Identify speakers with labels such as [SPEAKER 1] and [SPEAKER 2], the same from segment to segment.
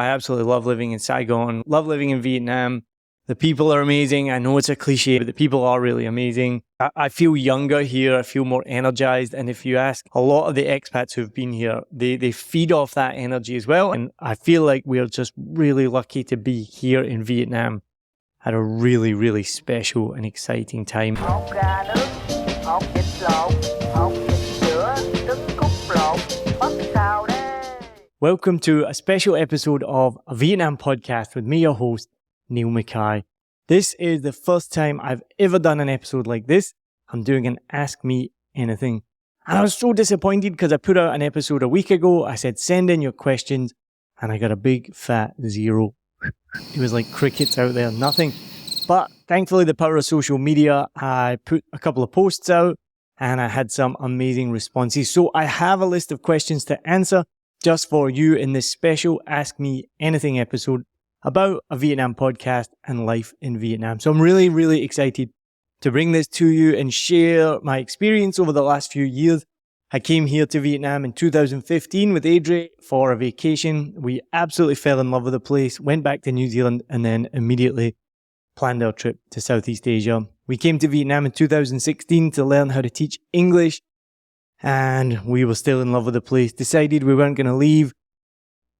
[SPEAKER 1] I absolutely love living in Saigon, love living in Vietnam. The people are amazing. I know it's a cliche, but the people are really amazing. I feel younger here. I feel more energized. And if you ask a lot of the expats who've been here, they feed off that energy as well. And I feel like we're just really lucky to be here in Vietnam at a really, really special and exciting time. Welcome to a special episode of a Vietnam podcast with me, your host, Niall Mackay. This is the first time I've ever done an episode like this. I'm doing an Ask Me Anything. And I was so disappointed because I put out an episode a week ago. I said, send in your questions. And I got a big fat 0. It was like crickets out there, nothing. But thankfully, the power of social media, I put a couple of posts out and I had some amazing responses. So I have a list of questions to answer just for you in this special Ask Me Anything episode about a Vietnam podcast and life in Vietnam. So I'm really, really excited to bring this to you and share my experience over the last few years. I came here to Vietnam in 2015 with Adri for a vacation. We absolutely fell in love with the place, went back to New Zealand, and then immediately planned our trip to Southeast Asia. We came to Vietnam in 2016 to learn how to teach English. And we were still in love with the place, decided we weren't going to leave,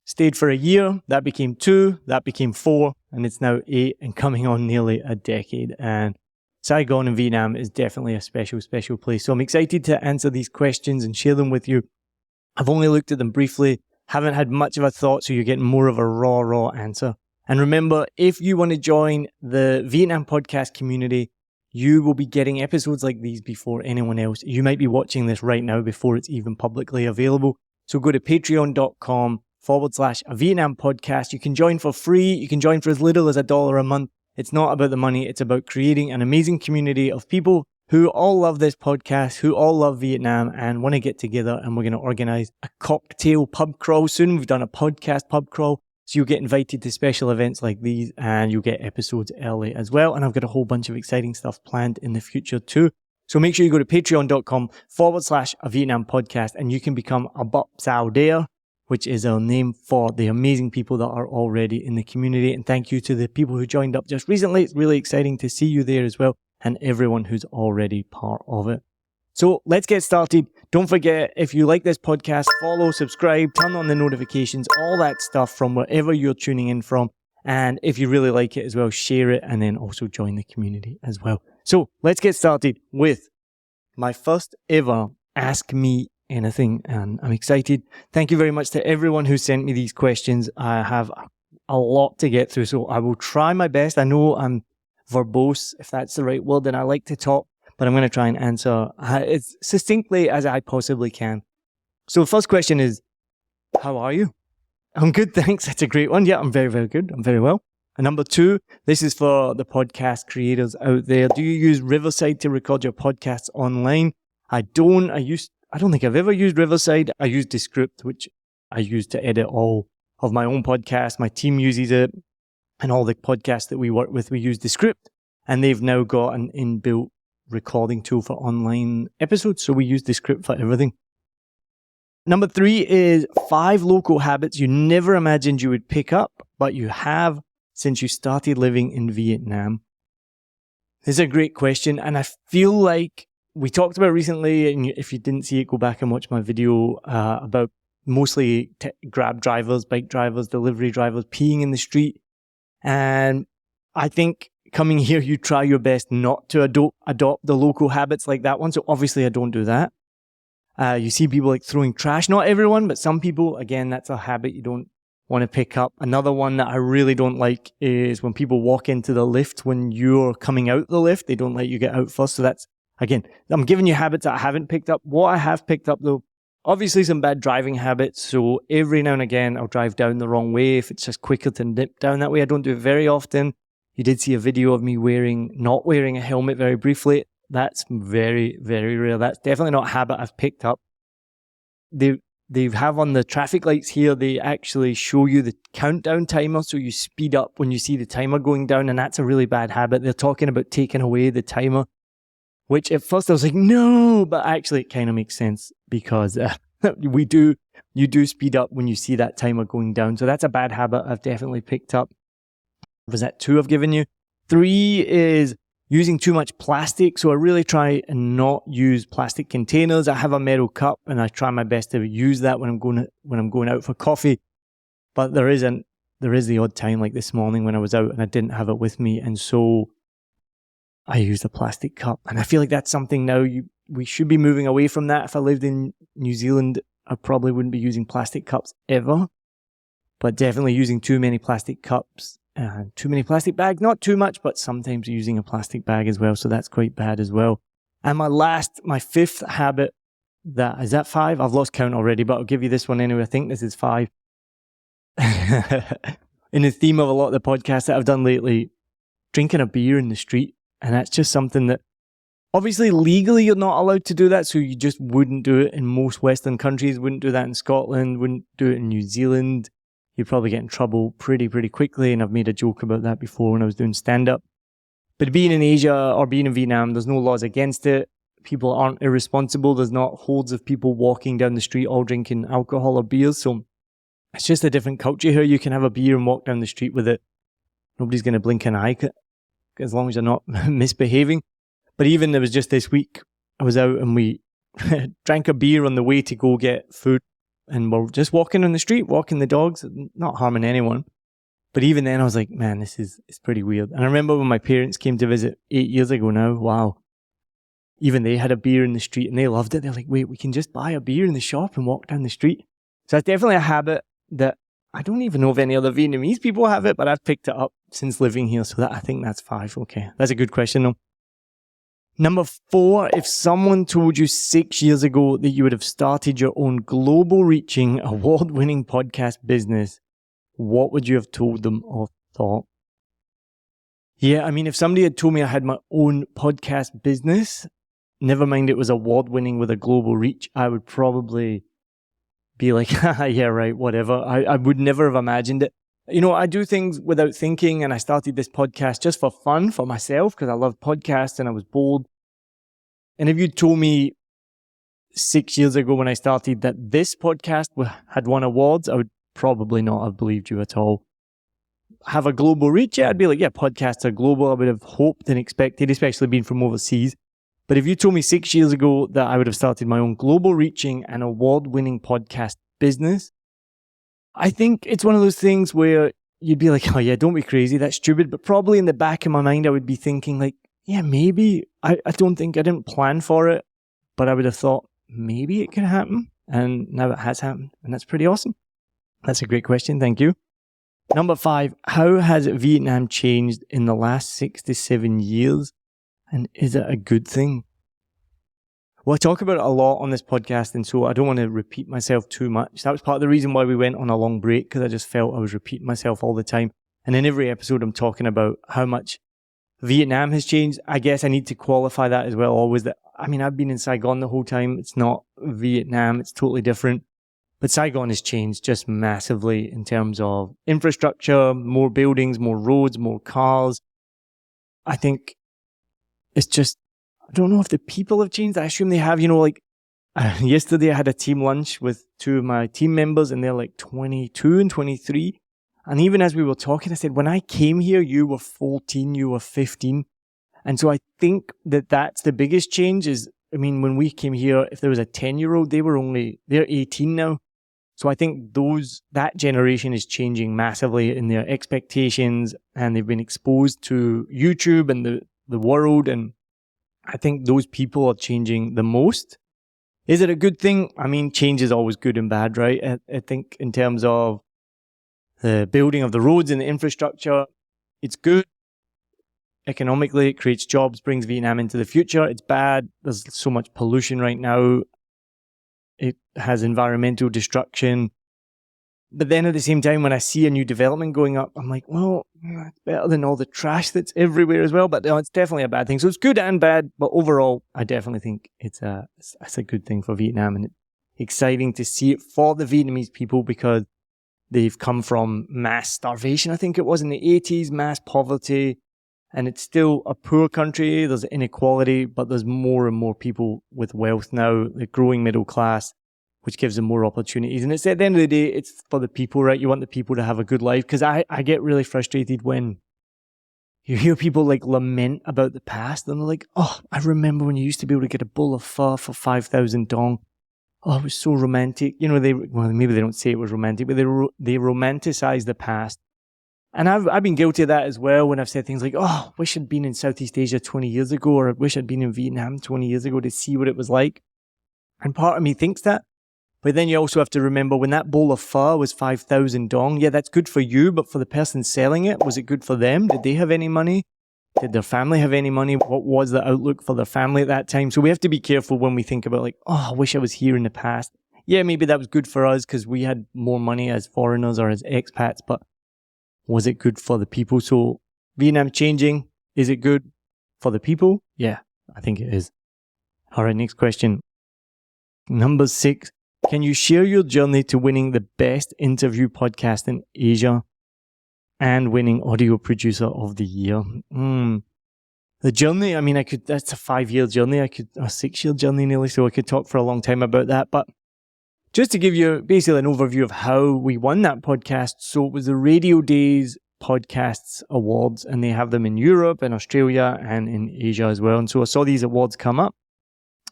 [SPEAKER 1] stayed for a year, that became 2, that became 4, and it's now 8 and coming on nearly a decade. And Saigon in Vietnam is definitely a special, special place. So I'm excited to answer these questions and share them with you. I've only looked at them briefly, haven't had much of a thought, so you're getting more of a raw answer. And remember, if you want to join the Vietnam podcast community, you will be getting episodes like these before anyone else. You might be watching this right now before it's even publicly available. So go to patreon.com/a Vietnam podcast. You can join for free. You can join for as little as $1 a month. It's not about the money. It's about creating an amazing community of people who all love this podcast, who all love Vietnam and want to get together. And we're going to organize a cocktail pub crawl soon. We've done a podcast pub crawl. So you'll get invited to special events like these and you'll get episodes early as well. And I've got a whole bunch of exciting stuff planned in the future too. So make sure you go to patreon.com/a Vietnam podcast and you can become a Bop Sao Dare, which is our name for the amazing people that are already in the community. And thank you to the people who joined up just recently. It's really exciting to see you there as well and everyone who's already part of it. So let's get started. Don't forget, if you like this podcast, follow, subscribe, turn on the notifications, all that stuff from wherever you're tuning in from. And if you really like it as well, share it and then also join the community as well. So let's get started with my first ever Ask Me Anything. And I'm excited. Thank you very much to everyone who sent me these questions. I have a lot to get through, so I will try my best. I know I'm verbose, if that's the right word, and I like to talk. But I'm going to try and answer as succinctly as I possibly can. So the first question is, how are you? I'm good, thanks. That's a great one. Yeah, I'm very, very good. I'm very well. And number 2, this is for the podcast creators out there. Do you use Riverside to record your podcasts online? I don't. I don't think I've ever used Riverside. I use Descript, which I use to edit all of my own podcasts. My team uses it. And all the podcasts that we work with, we use Descript. And they've now got an inbuilt recording tool for online episodes, so we use Descript for everything. Number 3 is 5 local habits you never imagined you would pick up, but you have since you started living in Vietnam. This is a great question, and I feel like we talked about it recently, and if you didn't see it, go back and watch my video about mostly Grab drivers, bike drivers, delivery drivers peeing in the street. And I think coming here, you try your best not to adopt the local habits like that one. So obviously I don't do that. You see people like throwing trash. Not everyone, but some people, again, that's a habit you don't want to pick up. Another one that I really don't like is when people walk into the lift when you're coming out the lift. They don't let you get out first. So that's, again, I'm giving you habits that I haven't picked up. What I have picked up though, obviously some bad driving habits. So every now and again, I'll drive down the wrong way if it's just quicker to nip down that way. I don't do it very often. You did see a video of me not wearing a helmet very briefly. That's very, very rare. That's definitely not a habit I've picked up. They have on the traffic lights here, they actually show you the countdown timer. So you speed up when you see the timer going down, and that's a really bad habit. They're talking about taking away the timer, which at first I was like, no, but actually it kind of makes sense because You do speed up when you see that timer going down. So that's a bad habit I've definitely picked up. Was that 2 I've given you? 3 is using too much plastic. So I really try and not use plastic containers. I have a metal cup and I try my best to use that when I'm going out for coffee. But there is the odd time, like this morning when I was out and I didn't have it with me, and so I used a plastic cup. And I feel like that's something now we should be moving away from that. If I lived in New Zealand, I probably wouldn't be using plastic cups ever, but definitely using too many plastic cups and too many plastic bags. Not too much, but sometimes using a plastic bag as well. So that's quite bad as well. And my 5th habit, is that 5? I've lost count already, but I'll give you this one anyway. I think this is 5. In the theme of a lot of the podcasts that I've done lately, drinking a beer in the street. And that's just something that obviously legally you're not allowed to do that. So you just wouldn't do it in most Western countries, wouldn't do that in Scotland, wouldn't do it in New Zealand. You'd probably get in trouble pretty quickly. And I've made a joke about that before when I was doing stand-up. But being in Asia or being in Vietnam, there's no laws against it. People aren't irresponsible. There's not hordes of people walking down the street all drinking alcohol or beers. So it's just a different culture here. You can have a beer and walk down the street with it. Nobody's going to blink an eye as long as you're not misbehaving. But even there was just this week, I was out and we drank a beer on the way to go get food. And we're just walking on the street, walking the dogs, not harming anyone. But even then I was like, man, it's pretty weird. And I remember when my parents came to visit 8 years ago now, wow. Even they had a beer in the street and they loved it. They're like, wait, we can just buy a beer in the shop and walk down the street. So that's definitely a habit that I don't even know if any other Vietnamese people have it, but I've picked it up since living here. So I think that's 5. Okay. That's a good question though. Number 4, if someone told you 6 years ago that you would have started your own global reaching, award-winning podcast business, what would you have told them or thought? Yeah, I mean, if somebody had told me I had my own podcast business, never mind it was award-winning with a global reach, I would probably be like, yeah, right, whatever. I would never have imagined it. You know, I do things without thinking, and I started this podcast just for fun, for myself, because I love podcasts and I was bored. And if you told me 6 years ago when I started that this podcast had won awards, I would probably not have believed you at all. Have a global reach? Yeah, I'd be like, yeah, podcasts are global. I would have hoped and expected, especially being from overseas. But if you told me 6 years ago that I would have started my own global reaching and award-winning podcast business, I think it's one of those things where you'd be like, oh yeah, don't be crazy, that's stupid. But probably in the back of my mind, I would be thinking like, yeah, maybe. I didn't plan for it, but I would have thought maybe it could happen. And now it has happened. And that's pretty awesome. That's a great question. Thank you. Number 5, how has Vietnam changed in the last 6 to 7 years? And is it a good thing? Well, I talk about it a lot on this podcast, and so I don't want to repeat myself too much. That was part of the reason why we went on a long break, because I just felt I was repeating myself all the time. And in every episode, I'm talking about how much Vietnam has changed. I guess I need to qualify that as well always. I've been in Saigon the whole time. It's not Vietnam. It's totally different. But Saigon has changed just massively in terms of infrastructure, more buildings, more roads, more cars. I think it's just, I don't know if the people have changed. I assume they have. Yesterday I had a team lunch with 2 of my team members and they're like 22 and 23. And even as we were talking, I said, when I came here, you were 14, you were 15. And so I think that's the biggest change when we came here, if there was a 10-year-old, they're 18 now. So I think that generation is changing massively in their expectations, and they've been exposed to YouTube and the world. And I think those people are changing the most. Is it a good thing? I mean, change is always good and bad, right? I think in terms of the building of the roads and the infrastructure, it's good. Economically, it creates jobs, brings Vietnam into the future. It's bad. There's so much pollution right now. It has environmental destruction. But then at the same time, when I see a new development going up, I'm like, well, it's better than all the trash that's everywhere as well. But no, it's definitely a bad thing. So it's good and bad. But overall, I definitely think it's a good thing for Vietnam. And it's exciting to see it for the Vietnamese people, because they've come from mass starvation, I think it was in the 80s, mass poverty. And it's still a poor country. There's inequality, but there's more and more people with wealth now, the growing middle class. which gives them more opportunities. And it's at the end of the day, it's for the people, right? You want the people to have a good life. Because I get really frustrated when you hear people like lament about the past, and they're like, oh, I remember when you used to be able to get a bowl of pho for 5,000 dong. Oh, it was so romantic. You know, maybe they don't say it was romantic, but they romanticize the past. And I've been guilty of that as well when I've said things like, oh, wish I'd been in Southeast Asia 20 years ago, or I wish I'd been in Vietnam 20 years ago to see what it was like. And part of me thinks that. But then you also have to remember when that bowl of pho was 5,000 dong, yeah, that's good for you, but for the person selling it, was it good for them? Did they have any money? Did their family have any money? What was the outlook for their family at that time? So we have to be careful when we think about like, oh, I wish I was here in the past. Yeah, maybe that was good for us because we had more money as foreigners or as expats, but was it good for the people? So Vietnam changing, is it good for the people? Yeah, I think it is. All right, next question. Number 6. Can you share your journey to winning the best interview podcast in Asia and winning audio producer of the year? The journey, I mean, that's a 5-year journey. A 6-year journey nearly. So I could talk for a long time about that. But just to give you basically an overview of how we won that podcast. So it was the Radio Days Podcasts Awards, and they have them in Europe and Australia and in Asia as well. And so I saw these awards come up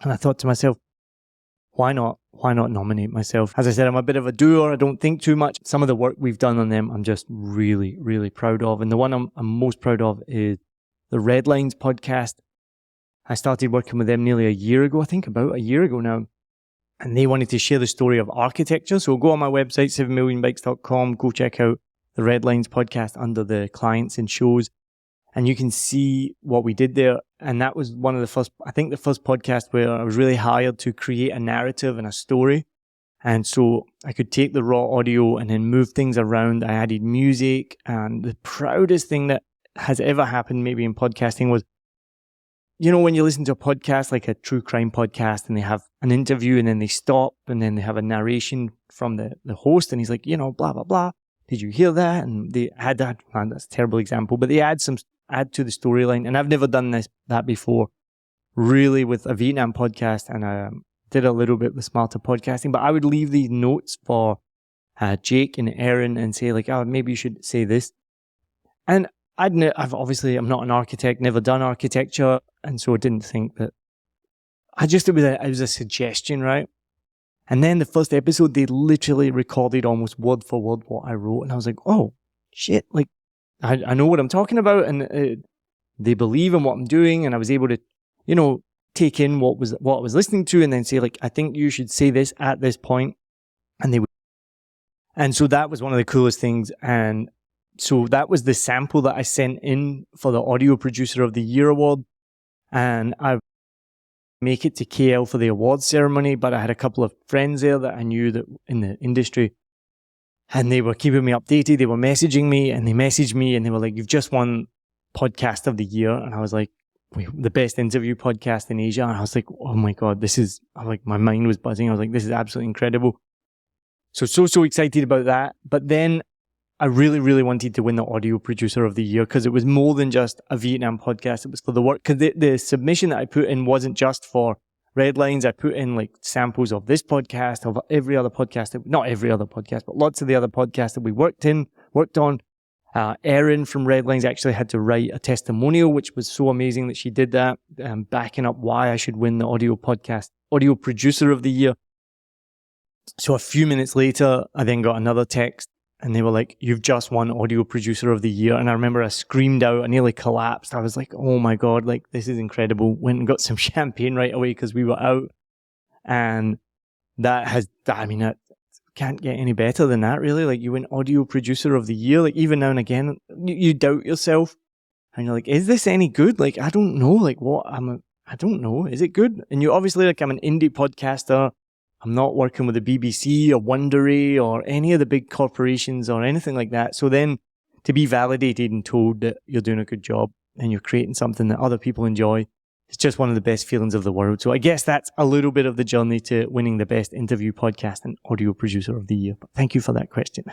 [SPEAKER 1] and I thought to myself, why not nominate myself? As I said, I'm a bit of a doer. I don't think too much. Some of the work we've done on them, I'm just really, really proud of. And the one I'm most proud of is the Red Lines podcast. I started working with them nearly a year ago, I think about a year ago now. And they wanted to share the story of architecture. So go on my website, 7millionbikes.com, go check out the Red Lines podcast under the clients and shows. And you can see what we did there. And that was one of the first podcast where I was really hired to create a narrative and a story. And so I could take the raw audio and then move things around. I added music. And the proudest thing that has ever happened maybe in podcasting was, you know, when you listen to a podcast, like a true crime podcast, and they have an interview and then they stop and then they have a narration from the host. And he's like, you know, blah, blah, blah. Did you hear that? And they had that. Man, that's a terrible example, but they add to the storyline. And I've never done that before, really, with a Vietnam podcast. And I did a little bit with Smarter Podcasting, but I would leave these notes for Jake and Aaron and say like, oh, maybe you should say this. And I'm not an architect, never done architecture. And so I didn't think that, it was a suggestion, right? And then the first episode, they literally recorded almost word for word what I wrote. And I was like, oh, shit, like, I know what I'm talking about, and they believe in what I'm doing, and I was able to, you know, take in what I was listening to, and then say like, I think you should say this at this point, and they would. And so that was one of the coolest things, and so that was the sample that I sent in for the Audio Producer of the Year award, and I make it to KL for the awards ceremony, but I had a couple of friends there that I knew that in the industry. And they were keeping me updated. They were messaging me, and they messaged me and they were like, you've just won podcast of the year. And I was like, the best interview podcast in Asia. And I was like, oh my God, my mind was buzzing. I was like, this is absolutely incredible. So excited about that. But then I really, really wanted to win the Audio Producer of the Year because it was more than just a Vietnam podcast. It was for the work. Because the submission that I put in wasn't just for Red Lines. I put in like samples of this podcast, of every other podcast, not every other podcast, but lots of the other podcasts that we worked on. Erin from Red Lines actually had to write a testimonial, which was so amazing that she did that, backing up why I should win the Audio Producer of the Year. So a few minutes later, I then got another text and they were like, you've just won Audio Producer of the Year. And I remember I screamed out, I nearly collapsed. I was like, oh my God, like this is incredible. Went and got some champagne right away because we were out. And that can't get any better than that, really. Like you win Audio Producer of the Year. Like even now and again, you doubt yourself and you're like, is this any good? Like, I don't know. Like I don't know. Is it good? And you obviously, like, I'm an indie podcaster. I'm not working with the BBC or Wondery or any of the big corporations or anything like that. So then to be validated and told that you're doing a good job and you're creating something that other people enjoy, it's just one of the best feelings of the world. So I guess that's a little bit of the journey to winning the best interview podcast and Audio Producer of the Year. But thank you for that question.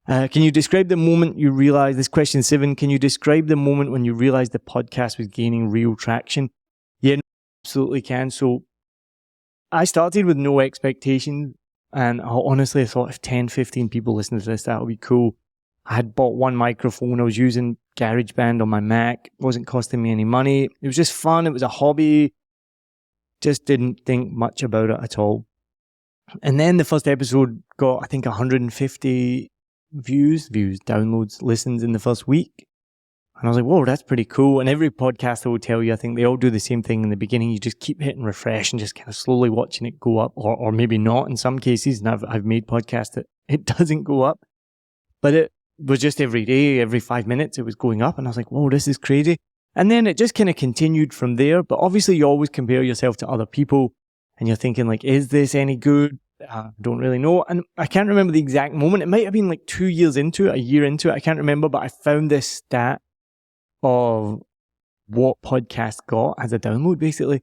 [SPEAKER 1] Can you describe the moment you realized, this question 7, can you describe the moment when you realized the podcast was gaining real traction? Yeah, no, absolutely can. So I started with no expectations, and honestly, I thought if 10, 15 people listen to this, that would be cool. I had bought one microphone. I was using GarageBand on my Mac. It wasn't costing me any money. It was just fun. It was a hobby. Just didn't think much about it at all. And then the first episode got, I think, 150 downloads, listens in the first week. And I was like, whoa, that's pretty cool. And every podcaster will tell you, I think they all do the same thing in the beginning. You just keep hitting refresh and just kind of slowly watching it go up, or maybe not in some cases. And I've made podcasts that it doesn't go up. But it was just every day, every 5 minutes, it was going up. And I was like, whoa, this is crazy. And then it just kind of continued from there. But obviously, you always compare yourself to other people. And you're thinking, like, is this any good? I don't really know. And I can't remember the exact moment. It might have been like 2 years into it, a year into it. I can't remember. But I found this stat of what podcast got as a download, basically.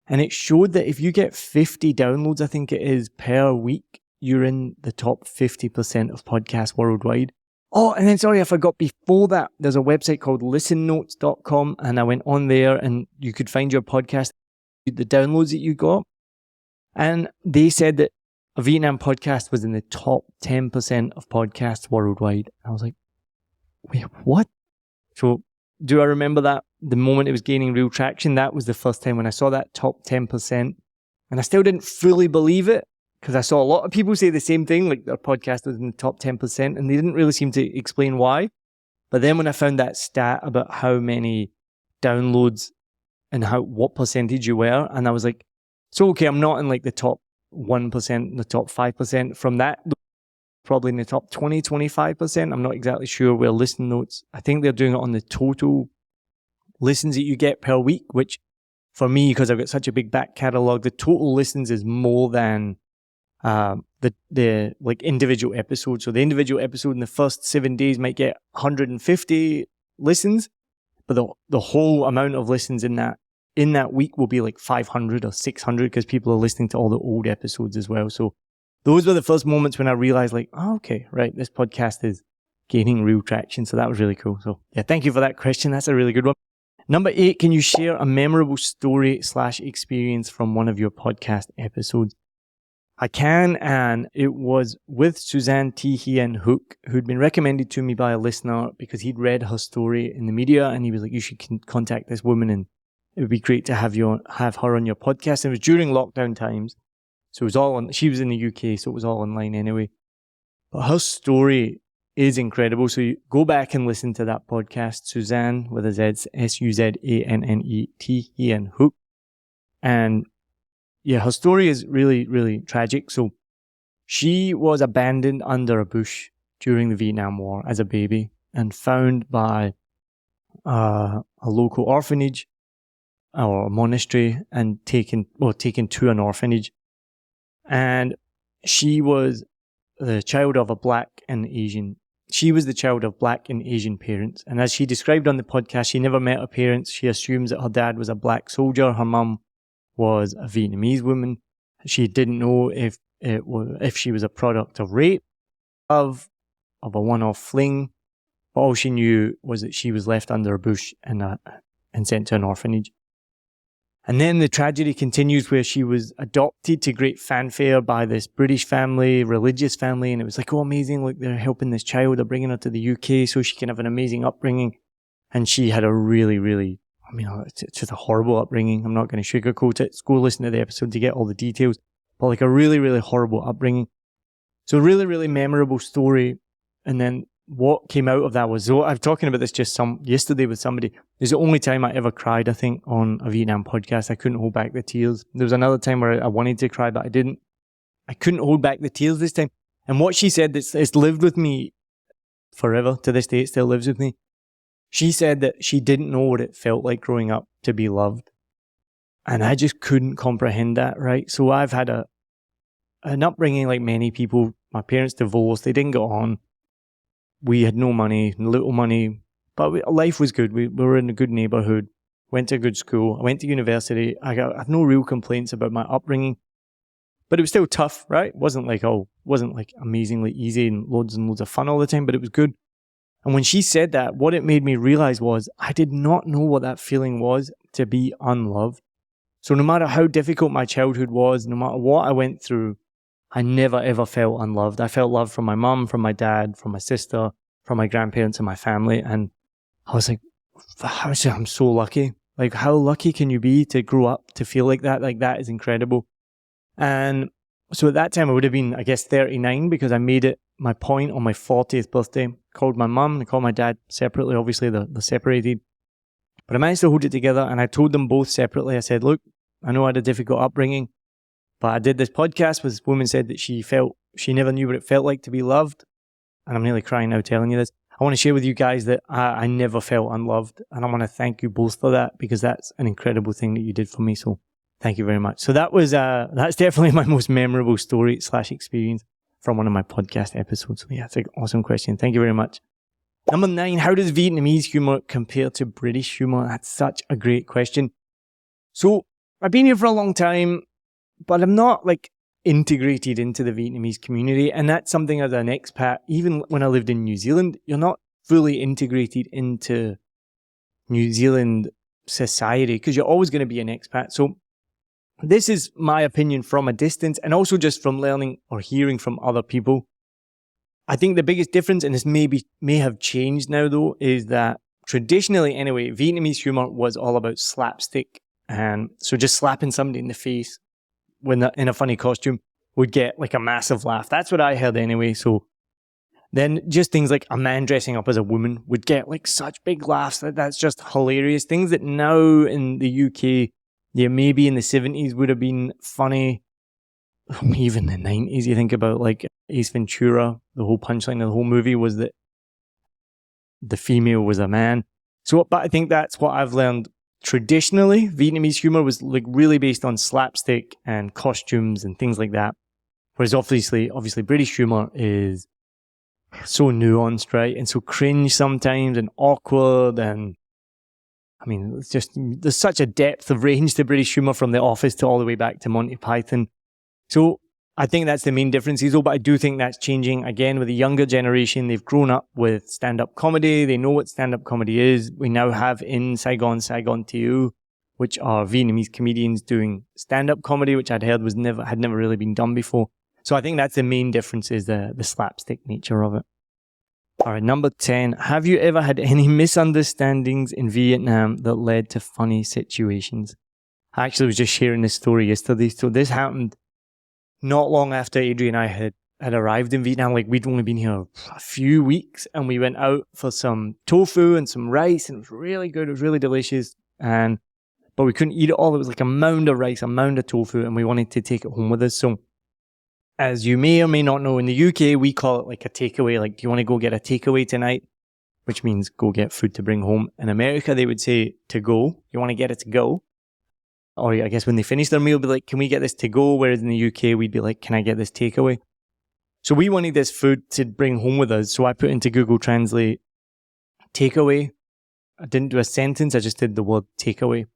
[SPEAKER 1] And it showed that if you get 50 downloads, I think it is, per week, you're in the top 50% of podcasts worldwide. Oh, and then, sorry, I forgot, before that, there's a website called listennotes.com, and I went on there and you could find your podcast, the downloads that you got. And they said that a Vietnam podcast was in the top 10% of podcasts worldwide. I was like, wait, what? So, do I remember that the moment it was gaining real traction? That was the first time when I saw that top 10%. And I still didn't fully believe it, because I saw a lot of people say the same thing, like their podcast was in the top 10%, and they didn't really seem to explain why. But then when I found that stat about how many downloads and what percentage you were, and I was like, so okay, I'm not in like the top 1%, the top 5%. From that, probably in the top 20, 25%. I'm not exactly sure where Listen Notes, I think they're doing it on the total listens that you get per week, which for me, because I've got such a big back catalogue, the total listens is more than the like individual episodes. So the individual episode in the first 7 days might get 150 listens, but the whole amount of listens in that week will be like 500 or 600, because people are listening to all the old episodes as well. So those were the first moments when I realized, like, oh, okay, right, this podcast is gaining real traction. So that was really cool. So yeah, thank you for that question. That's a really good one. Number 8, can you share a memorable story / experience from one of your podcast episodes? I can, and it was with Suzanne T. Hien Hook, who'd been recommended to me by a listener because he'd read her story in the media, and he was like, you should contact this woman and it would be great to have her on your podcast. And it was during lockdown times. So it was all on, she was in the UK, so it was all online anyway. But her story is incredible. So you go back and listen to that podcast, Suzanne with a Z, Suzannet, Hien Hook. And yeah, her story is really, really tragic. So she was abandoned under a bush during the Vietnam War as a baby and found by a local orphanage or a monastery and taken to an orphanage. And she was the child of she was the child of Black and Asian parents. And as she described on the podcast, she never met her parents. She assumes that her dad was a Black soldier. Her mum was a Vietnamese woman. She didn't know if she was a product of rape, of a one-off fling. But all she knew was that she was left under a bush and sent to an orphanage. And then the tragedy continues, where she was adopted to great fanfare by this British family, religious family. And it was like, oh, amazing. Look, they're helping this child. They're bringing her to the UK so she can have an amazing upbringing. And she had a really, really, it's just a horrible upbringing. I'm not going to sugarcoat it. Go listen to the episode to get all the details. But like a really, really horrible upbringing. So really, really memorable story. And then what came out of that was, so I'm talking about this just yesterday with somebody. It's the only time I ever cried, I think, on a Vietnam podcast. I couldn't hold back the tears. There was another time where I wanted to cry, but I didn't. I couldn't hold back the tears this time. And what she said, it's lived with me forever. To this day, it still lives with me. She said that she didn't know what it felt like growing up to be loved. And I just couldn't comprehend that, right? So I've had an upbringing like many people. My parents divorced. They didn't get on. We had no money, little money, but life was good. We were in a good neighborhood, went to a good school. I went to university. I had no real complaints about my upbringing, but it was still tough, right? It wasn't like amazingly easy and loads of fun all the time, but it was good. And when she said that, what it made me realize was I did not know what that feeling was to be unloved. So no matter how difficult my childhood was, no matter what I went through, I never ever felt unloved. I felt love from my mum, from my dad, from my sister, from my grandparents and my family. And I was like, I'm so lucky. Like, how lucky can you be to grow up to feel like that? Like, that is incredible. And so at that time I would have been, I guess, 39, because I made it my point on my 40th birthday. Called my mum and called my dad separately. Obviously they're separated. But I managed to hold it together, and I told them both separately. I said, look, I know I had a difficult upbringing, but I did this podcast where this woman said that she never knew what it felt like to be loved. And I'm nearly crying now telling you this. I want to share with you guys that I never felt unloved. And I want to thank you both for that, because that's an incredible thing that you did for me. So thank you very much. So that's definitely my most memorable story / experience from one of my podcast episodes. So yeah, it's an awesome question. Thank you very much. Number 9, how does Vietnamese humour compare to British humour? That's such a great question. So I've been here for a long time, but I'm not like integrated into the Vietnamese community. And that's something as an expat, even when I lived in New Zealand, you're not fully integrated into New Zealand society because you're always going to be an expat. So this is my opinion from a distance, and also just from learning or hearing from other people. I think the biggest difference, and this may have changed now though, is that traditionally anyway, Vietnamese humour was all about slapstick. And so just slapping somebody in the face when they're in a funny costume would get like a massive laugh. That's what I heard anyway. So then just things like a man dressing up as a woman would get like such big laughs. That's just hilarious. Things that now in the UK, yeah, maybe in the 70s would have been funny. Even the 90s, you think about like Ace Ventura, the whole punchline of the whole movie was that the female was a man. So, but I think that's what I've learned. Traditionally, Vietnamese humour was like really based on slapstick and costumes and things like that. Whereas obviously British humour is so nuanced, right? And so cringe sometimes and awkward. And I mean, it's just, there's such a depth of range to British humour, from The Office to all the way back to Monty Python. So I think that's the main difference, though, but I do think that's changing. Again, with the younger generation, they've grown up with stand-up comedy. They know what stand-up comedy is. We now have in Saigon TU, which are Vietnamese comedians doing stand-up comedy, which I'd heard had never really been done before. So I think that's the main difference, is the slapstick nature of it. All right, number 10. Have you ever had any misunderstandings in Vietnam that led to funny situations? I actually was just sharing this story yesterday. So this happened not long after Adrian and I had arrived in Vietnam. Like, we'd only been here a few weeks, and we went out for some tofu and some rice, and it was really good. It was really delicious. But we couldn't eat it all. It was like a mound of rice, a mound of tofu, and we wanted to take it home with us. So as you may or may not know, in the UK, we call it like a takeaway. Like, do you want to go get a takeaway tonight? Which means go get food to bring home. In America, they would say to go. You want to get it to go? Or I guess when they finish their meal, be like, can we get this to go? Whereas in the UK, we'd be like, can I get this takeaway? So we wanted this food to bring home with us. So I put into Google Translate takeaway. I didn't do a sentence. I just did the word takeaway.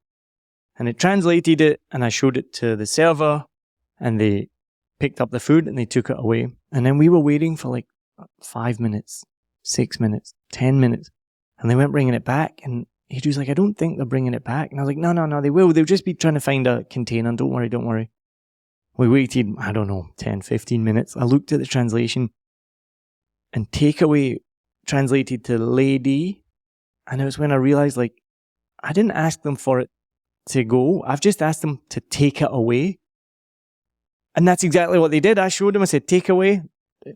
[SPEAKER 1] And it translated it, and I showed it to the server, and they picked up the food and they took it away. And then we were waiting for like 5 minutes, 6 minutes, 10 minutes. And they weren't bringing it back. And he was like, I don't think they're bringing it back. And I was like, no, they will. They'll just be trying to find a container. Don't worry. We waited, I don't know, 10, 15 minutes. I looked at the translation, and takeaway translated to lady. And it was when I realized, like, I didn't ask them for it to go. I've just asked them to take it away. And that's exactly what they did. I showed them, I said, takeaway,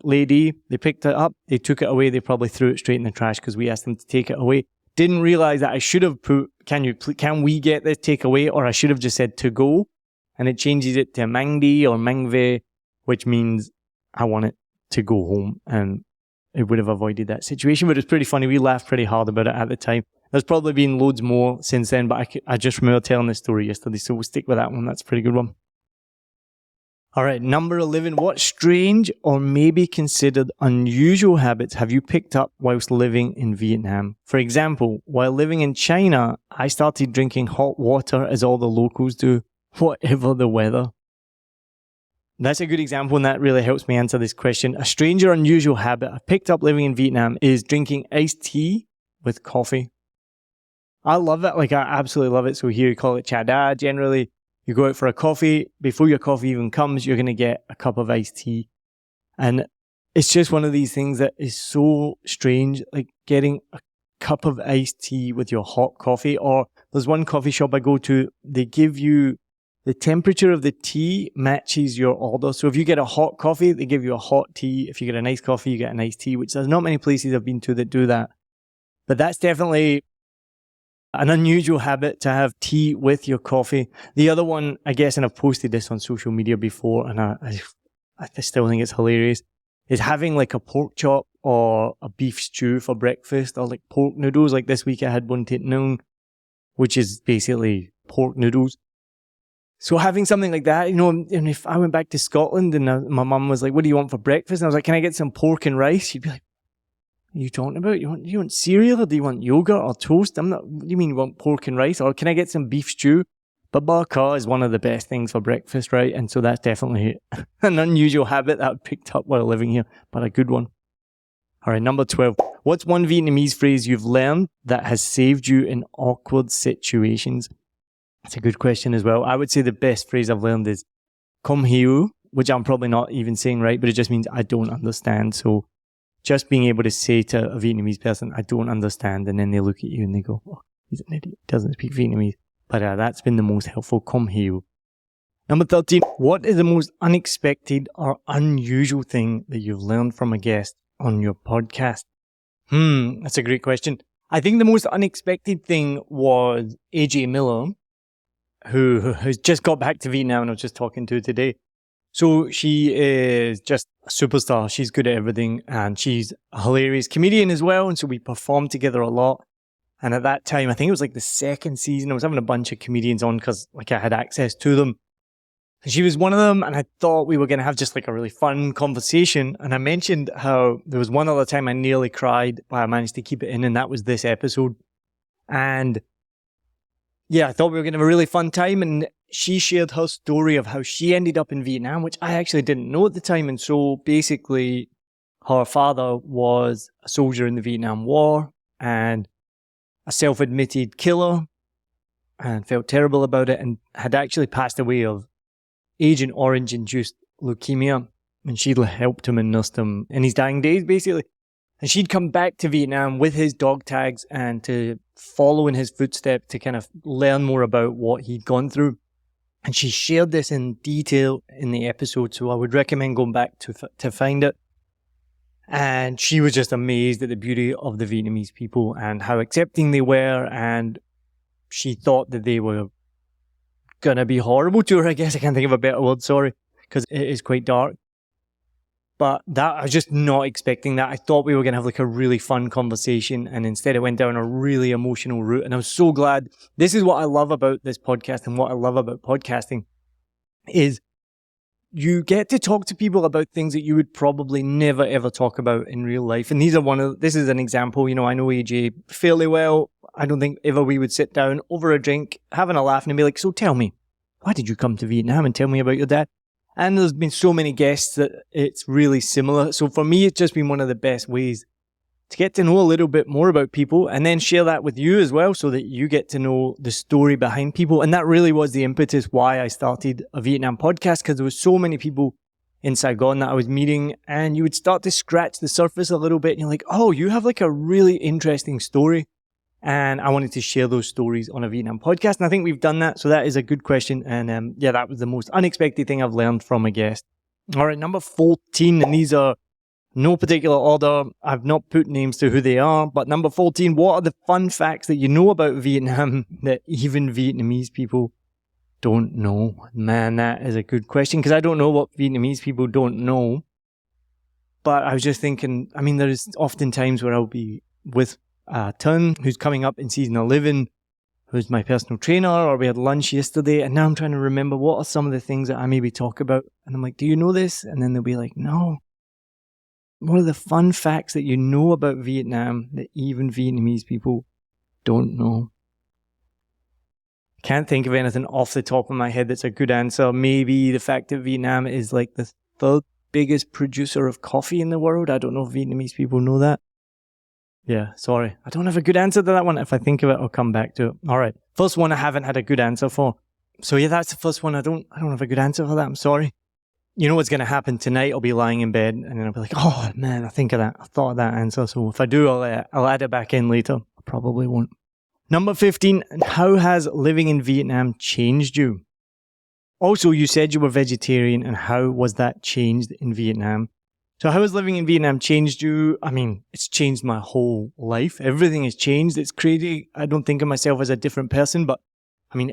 [SPEAKER 1] lady. They picked it up. They took it away. They probably threw it straight in the trash because we asked them to take it away. Didn't realize that I should have put, can we get this takeaway? Or I should have just said to go. And it changes it to mang đi or mang về, which means I want it to go home. And it would have avoided that situation. But it's pretty funny. We laughed pretty hard about it at the time. There's probably been loads more since then, but I just remember telling this story yesterday. So we'll stick with that one. That's a pretty good one. All right, number 11. What strange or maybe considered unusual habits have you picked up whilst living in Vietnam? For example, while living in China, I started drinking hot water as all the locals do, whatever the weather. That's a good example, and that really helps me answer this question. A strange or unusual habit I picked up living in Vietnam is drinking iced tea with coffee. I love it. Like, I absolutely love it. So here you call it cha da generally. You go out for a coffee, before your coffee even comes, you're going to get a cup of iced tea. And it's just one of these things that is so strange, like getting a cup of iced tea with your hot coffee. Or there's one coffee shop I go to, they give you the temperature of the tea matches your order. So if you get a hot coffee, they give you a hot tea. If you get a nice coffee, you get a nice tea, which there's not many places I've been to that do that. But that's definitely an unusual habit to have tea with your coffee. The other one, I guess, and I've posted this on social media before, and I still think it's hilarious, is having like a pork chop or a beef stew for breakfast, or like pork noodles. Like this week I had one at noon, which is basically pork noodles. So having something like that, and if I went back to Scotland and my mum was like, what do you want for breakfast? And I was like, can I get some pork and rice? She'd be like, what are you talking about? You want cereal, or do you want yogurt or toast? What do you mean you want pork and rice? Or can I get some beef stew? But baka is one of the best things for breakfast, right? And so that's definitely an unusual habit that I picked up while living here, but a good one. All right, number 12. What's one Vietnamese phrase you've learned that has saved you in awkward situations? That's a good question as well. I would say the best phrase I've learned is "Kom hiu," which I'm probably not even saying right, but it just means I don't understand. So just being able to say to a Vietnamese person, I don't understand, and then they look at you and they go, oh, he's an idiot, doesn't speak Vietnamese. But that's been the most helpful. Kom hiu. Number 13. What is the most unexpected or unusual thing that you've learned from a guest on your podcast? That's a great question. I think the most unexpected thing was AJ Miller, who has just got back to Vietnam and I was just talking to today. So she is just a superstar. She's good at everything and she's a hilarious comedian as well. And so we performed together a lot. And at that time, I think it was like the second season, I was having a bunch of comedians on because like I had access to them. And she was one of them, and I thought we were going to have just like a really fun conversation. And I mentioned how there was one other time I nearly cried, but I managed to keep it in, and that was this episode. And yeah, I thought we were going to have a really fun time. And she shared her story of how she ended up in Vietnam, which I actually didn't know at the time. And so basically, her father was a soldier in the Vietnam War and a self-admitted killer, and felt terrible about it, and had actually passed away of Agent Orange-induced leukemia, and she'd helped him and nursed him in his dying days, basically. And she'd come back to Vietnam with his dog tags and to follow in his footsteps to kind of learn more about what he'd gone through. And she shared this in detail in the episode, so I would recommend going back to find it. And she was just amazed at the beauty of the Vietnamese people and how accepting they were. And she thought that they were going to be horrible to her. I guess I can't think of a better word, sorry, because it is quite dark. But that, I was just not expecting that. I thought we were going to have like a really fun conversation, and instead it went down a really emotional route. And I was so glad. This is what I love about this podcast, and what I love about podcasting is you get to talk to people about things that you would probably never ever talk about in real life. And this is an example. I know AJ fairly well. I don't think ever we would sit down over a drink, having a laugh and be like, so tell me, why did you come to Vietnam, and tell me about your dad? And there's been so many guests that it's really similar. So for me, it's just been one of the best ways to get to know a little bit more about people, and then share that with you as well, so that you get to know the story behind people. And that really was the impetus why I started a Vietnam podcast, because there was so many people in Saigon that I was meeting, and you would start to scratch the surface a little bit, and you're like, oh, you have like a really interesting story. And I wanted to share those stories on a Vietnam podcast, and I think we've done that. So that is a good question. And yeah, that was the most unexpected thing I've learned from a guest. All right, number 14, and these are no particular order. I've not put names to who they are, but number 14, what are the fun facts that you know about Vietnam that even Vietnamese people don't know? Man, that is a good question, because I don't know what Vietnamese people don't know. But I was just thinking, there's often times where I'll be with Ton, who's coming up in season 11, who's my personal trainer, or we had lunch yesterday, and now I'm trying to remember what are some of the things that I maybe talk about. And I'm like, do you know this? And then they'll be like, no. What are the fun facts that you know about Vietnam that even Vietnamese people don't know? Can't think of anything off the top of my head that's a good answer. Maybe the fact that Vietnam is like the third biggest producer of coffee in the world. I don't know if Vietnamese people know that. Yeah, sorry. I don't have a good answer to that one. If I think of it, I'll come back to it. All right. First one I haven't had a good answer for So yeah, that's the first one. I don't have a good answer for that. I'm sorry. You know what's going to happen tonight? I'll be lying in bed and then I'll be like, oh man, I thought of that answer. So if I do, I'll add it back in later. I probably won't. Number 15, how has living in Vietnam changed you? Also, you said you were vegetarian, and how was that changed in Vietnam? So how has living in Vietnam changed you? I mean, it's changed my whole life. Everything has changed. It's crazy. I don't think of myself as a different person, but I mean,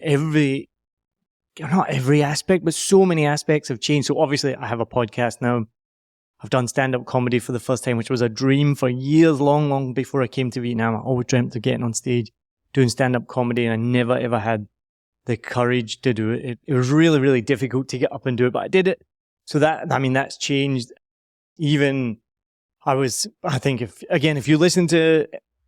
[SPEAKER 1] not every aspect, but so many aspects have changed. So obviously I have a podcast now. I've done stand-up comedy for the first time, which was a dream for years, long before I came to Vietnam. I always dreamt of getting on stage, doing stand-up comedy, and I never ever had the courage to do it. It was really, really difficult to get up and do it, but I did it. So that's changed. Even I think if you listen to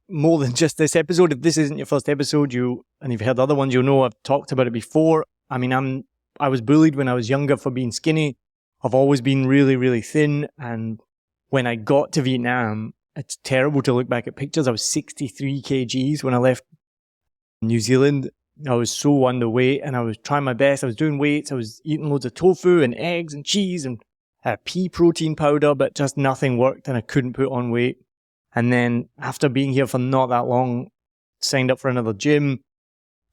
[SPEAKER 1] more than just this episode, if this isn't your first episode, and you've heard other ones, you'll know I've talked about it before. I mean, I was bullied when I was younger for being skinny. I've always been really, really thin. And when I got to Vietnam, it's terrible to look back at pictures. I was 63 kgs when I left New Zealand. I was so underweight and I was trying my best. I was doing weights. I was eating loads of tofu and eggs and cheese and pea protein powder, but just nothing worked and I couldn't put on weight. And then after being here for not that long, signed up for another gym,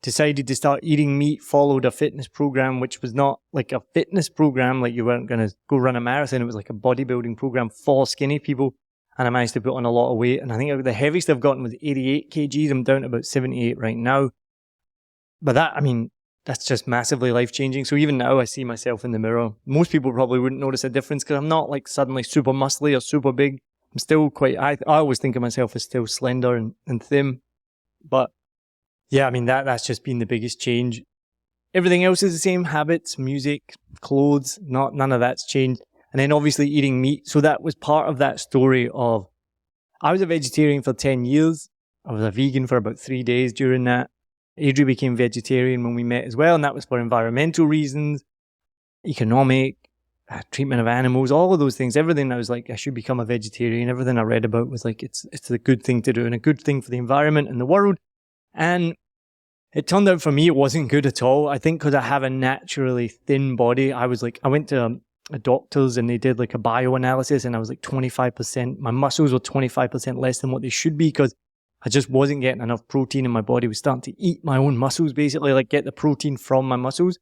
[SPEAKER 1] decided to start eating meat, followed a fitness program, which was not like a fitness program, like you weren't going to go run a marathon. It was like a bodybuilding program for skinny people. And I managed to put on a lot of weight. And I think the heaviest I've gotten was 88 kgs. I'm down to about 78 right now. But that's just massively life-changing. So even now I see myself in the mirror. Most people probably wouldn't notice a difference because I'm not like suddenly super muscly or super big. I'm still I always think of myself as still slender and thin. But yeah, I mean, that's just been the biggest change. Everything else is the same. Habits, music, clothes, none of that's changed. And then obviously eating meat. So that was part of that story of, I was a vegetarian for 10 years. I was a vegan for about 3 days during that. Adri became vegetarian when we met as well. And that was for environmental reasons, economic, treatment of animals, all of those things. Everything I was like, I should become a vegetarian. Everything I read about was like, it's a good thing to do and a good thing for the environment and the world. And it turned out for me, it wasn't good at all. I think because I have a naturally thin body, I went to a doctor's and they did like a bioanalysis and I was like 25%, my muscles were 25% less than what they should be because I just wasn't getting enough protein in my body. I was starting to eat my own muscles, basically, like get the protein from my muscles.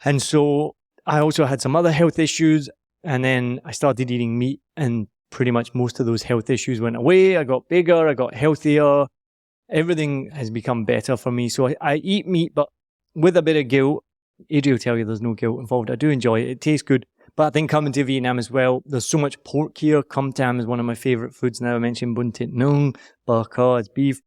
[SPEAKER 1] And so I also had some other health issues and then I started eating meat and pretty much most of those health issues went away. I got bigger, I got healthier. Everything has become better for me. So I eat meat, but with a bit of guilt. Adrian will tell you there's no guilt involved. I do enjoy it. It tastes good. But I think coming to Vietnam as well, there's so much pork here. Cơm tam is one of my favorite foods now. I mentioned bún thịt nướng, bò kho is beef.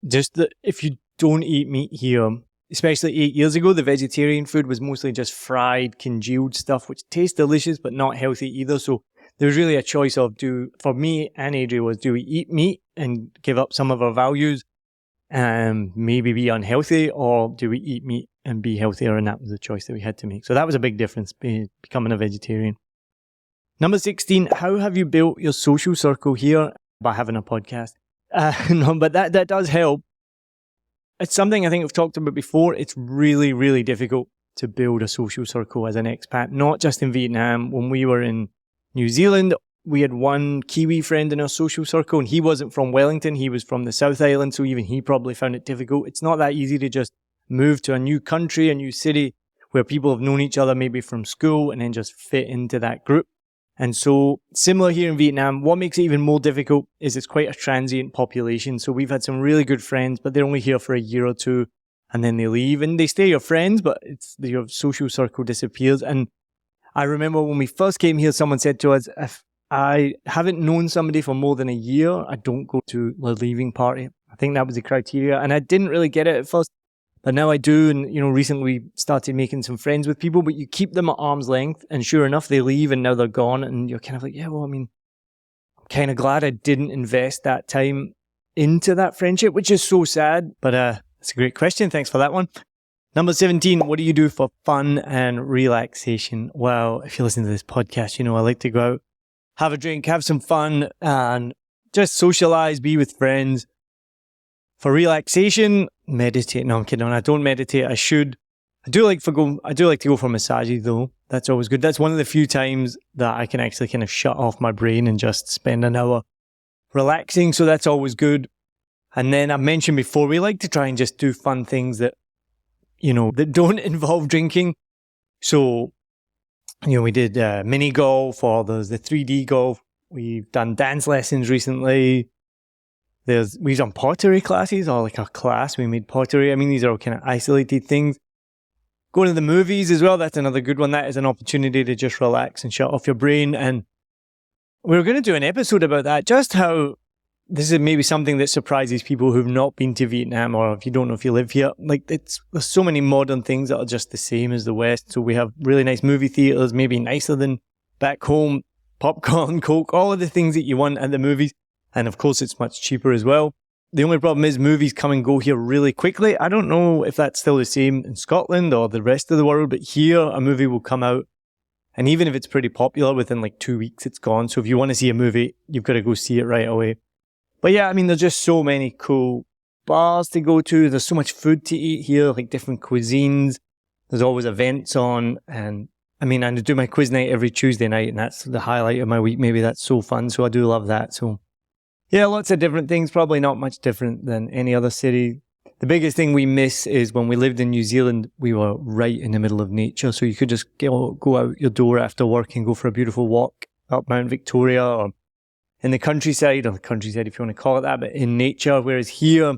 [SPEAKER 1] Just that if you don't eat meat here, especially 8 years ago, the vegetarian food was mostly just fried, congealed stuff, which tastes delicious, but not healthy either. So there was really a choice of for me and Adrian was, do we eat meat and give up some of our values and maybe be unhealthy, or do we eat meat and be healthier? And that was the choice that we had to make. So that was a big difference, becoming a vegetarian. Number 16, how have you built your social circle here? By having a podcast. No, but that does help. It's something I think I've talked about before. It's really, really difficult to build a social circle as an expat, not just in Vietnam. When we were in New Zealand, we had one Kiwi friend in our social circle and he wasn't from Wellington. He was from the South Island. So even he probably found it difficult. It's not that easy to just move to a new country, a new city where people have known each other maybe from school and then just fit into that group. And so similar here in Vietnam, what makes it even more difficult is it's quite a transient population. So we've had some really good friends, but they're only here for a year or two and then they leave and they stay your friends, but your social circle disappears. And I remember when we first came here, someone said to us, if I haven't known somebody for more than a year, I don't go to the leaving party. I think that was the criteria. And I didn't really get it at first, but now I do. And, recently we started making some friends with people, but you keep them at arm's length. And sure enough, they leave and now they're gone. And you're kind of like, yeah, well, I'm kind of glad I didn't invest that time into that friendship, which is so sad. But that's a great question. Thanks for that one. Number 17, what do you do for fun and relaxation? Well, if you listen to this podcast, I like to go out, have a drink, have some fun, and just socialize, be with friends. For relaxation, meditate. No, I'm kidding. I don't meditate. I should. I do like to go for massages though. That's always good. That's one of the few times that I can actually kind of shut off my brain and just spend an hour relaxing. So that's always good. And then I mentioned before, we like to try and just do fun things that, that don't involve drinking. So, we did mini golf, or there's the 3D golf. We've done dance lessons recently. We've done pottery classes, or like a class. We made pottery. I mean, these are all kind of isolated things. Going to the movies as well. That's another good one. That is an opportunity to just relax and shut off your brain. And we're going to do an episode about that. Just how this is maybe something that surprises people who've not been to Vietnam, or if you don't know if you live here. Like, there's so many modern things that are just the same as the West. So we have really nice movie theaters, maybe nicer than back home. Popcorn, Coke, all of the things that you want at the movies. And of course, it's much cheaper as well. The only problem is movies come and go here really quickly. I don't know if that's still the same in Scotland or the rest of the world, but here a movie will come out, and even if it's pretty popular, within like 2 weeks it's gone. So if you want to see a movie, you've got to go see it right away. But yeah, I mean, there's just so many cool bars to go to. There's so much food to eat here, like different cuisines. There's always events on, and I mean, I do my quiz night every Tuesday night, and that's the highlight of my week. Maybe that's so fun. So I do love that. So yeah, lots of different things, probably not much different than any other city. The biggest thing we miss is when we lived in New Zealand, we were right in the middle of nature. So you could just go out your door after work and go for a beautiful walk up Mount Victoria, or in the countryside, or the countryside if you want to call it that, but in nature. Whereas here,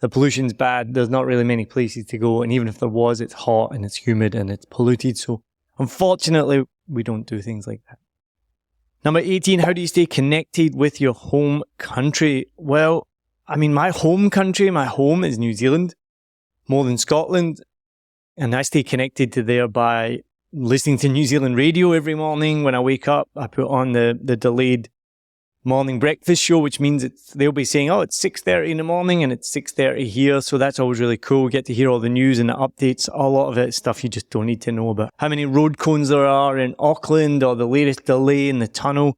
[SPEAKER 1] the pollution's bad. There's not really many places to go. And even if there was, it's hot and it's humid and it's polluted. So unfortunately, we don't do things like that. Number 18, how do you stay connected with your home country? Well, I mean, my home is New Zealand, more than Scotland. And I stay connected to there by listening to New Zealand radio every morning. When I wake up, I put on the delayed morning breakfast show, which means they'll be saying, it's 6:30 in the morning and it's 6:30 here. So that's always really cool. Get to hear all the news and the updates. A lot of it is stuff you just don't need to know about. How many road cones there are in Auckland, or the latest delay in the tunnel.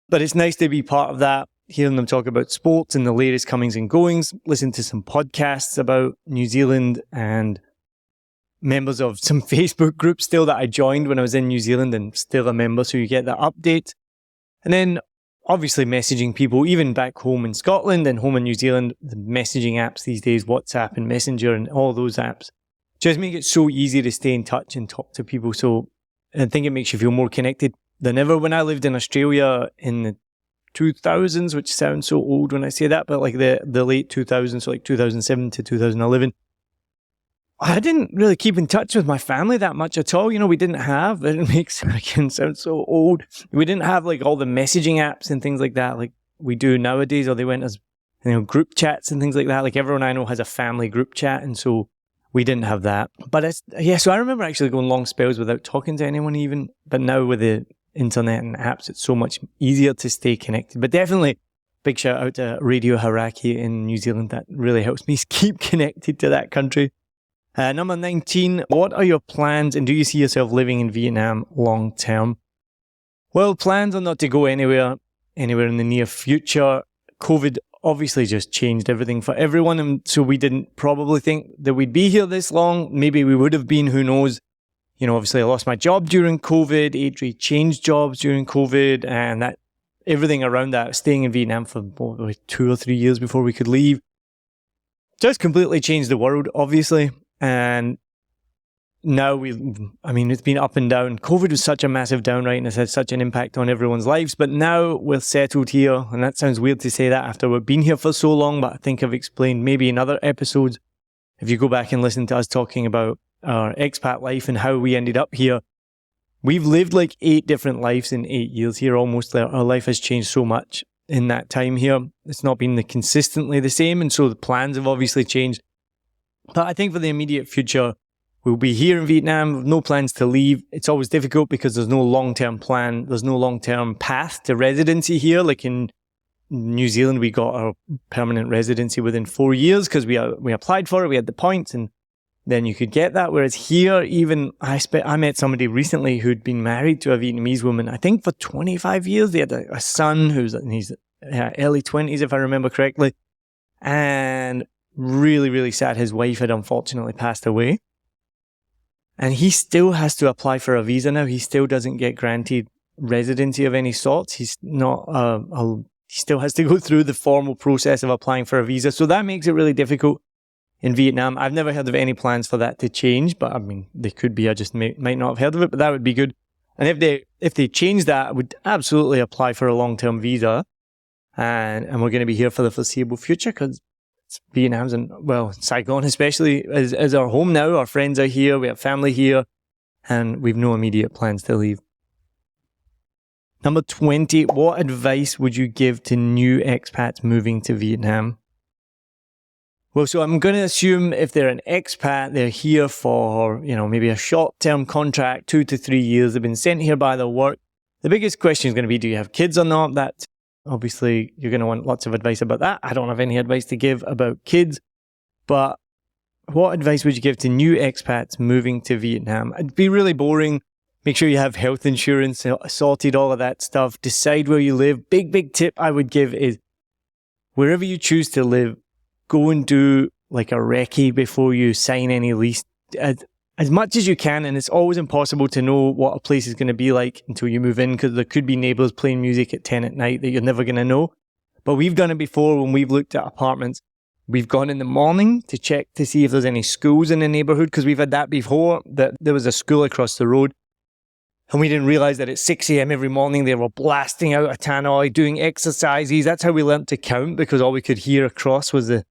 [SPEAKER 1] But it's nice to be part of that, hearing them talk about sports and the latest comings and goings. Listen to some podcasts about New Zealand, and members of some Facebook groups still that I joined when I was in New Zealand, and still a member. So you get that update. And then obviously messaging people, even back home in Scotland and home in New Zealand, the messaging apps these days, WhatsApp and Messenger and all those apps, just make it so easy to stay in touch and talk to people. So I think it makes you feel more connected than ever. When I lived in Australia in the 2000s, which sounds so old when I say that, but like the late 2000s, so like 2007 to 2011, I didn't really keep in touch with my family that much at all. We didn't have, it makes again sound so old. We didn't have like all the messaging apps and things like that like we do nowadays, or they went as, group chats and things like that. Like everyone I know has a family group chat, and so we didn't have that. But so I remember actually going long spells without talking to anyone even. But now with the internet and apps, it's so much easier to stay connected. But definitely big shout out to Radio Hauraki in New Zealand. That really helps me keep connected to that country. Number 19, what are your plans, and do you see yourself living in Vietnam long term? Well, plans are not to go anywhere in the near future. COVID obviously just changed everything for everyone, and so we didn't probably think that we'd be here this long. Maybe we would have been, who knows? Obviously I lost my job during COVID. Adri changed jobs during COVID, and that everything around that, staying in Vietnam for 2 or 3 years before we could leave, just completely changed the world, obviously. And now it's been up and down. COVID was such a massive downright, and it's had such an impact on everyone's lives. But now we're settled here, and that sounds weird to say that after we've been here for so long, but I think I've explained maybe in other episodes, if you go back and listen to us talking about our expat life and how we ended up here. We've lived like 8 different lives in 8 years here almost. Our life has changed so much in that time here. It's not been consistently the same, and so the plans have obviously changed. But I think for the immediate future, we'll be here in Vietnam with no plans to leave. It's always difficult because there's no long-term plan. There's no long-term path to residency here. Like in New Zealand, we got our permanent residency within 4 years because we applied for it. We had the points, and then you could get that. Whereas here, even I met somebody recently who'd been married to a Vietnamese woman, I think for 25 years. They had a son who's in his early 20s, if I remember correctly. And really, really sad. His wife had unfortunately passed away. And he still has to apply for a visa now. He still doesn't get granted residency of any sort. He's not he still has to go through the formal process of applying for a visa. So that makes it really difficult in Vietnam. I've never heard of any plans for that to change, but I mean, they could be. I just might not have heard of it, but that would be good. And if they change that, I would absolutely apply for a long-term visa. And we're going to be here for the foreseeable future because Vietnam's, and well, Saigon especially, is our home now. Our friends are here. We have family here. And we've no immediate plans to leave. Number 20, what advice would you give to new expats moving to Vietnam? Well, so I'm going to assume if they're an expat, they're here for, maybe a short-term contract, 2 to 3 years. They've been sent here by their work. The biggest question is going to be, do you have kids or not? That obviously you're going to want lots of advice about that. I don't have any advice to give about kids, but what advice would you give to new expats moving to Vietnam? It'd be really boring. Make sure you have health insurance sorted, all of that stuff. Decide where you live. Big tip I would give is wherever you choose to live, go and do like a recce before you sign any lease. As much as you can, and it's always impossible to know what a place is going to be like until you move in because there could be neighbours playing music at 10 at night that you're never going to know. But we've done it before when we've looked at apartments. We've gone in the morning to check to see if there's any schools in the neighbourhood because we've had that before, that there was a school across the road. And we didn't realise that at 6 a.m. every morning they were blasting out a tannoy, doing exercises. That's how we learnt to count because all we could hear across was the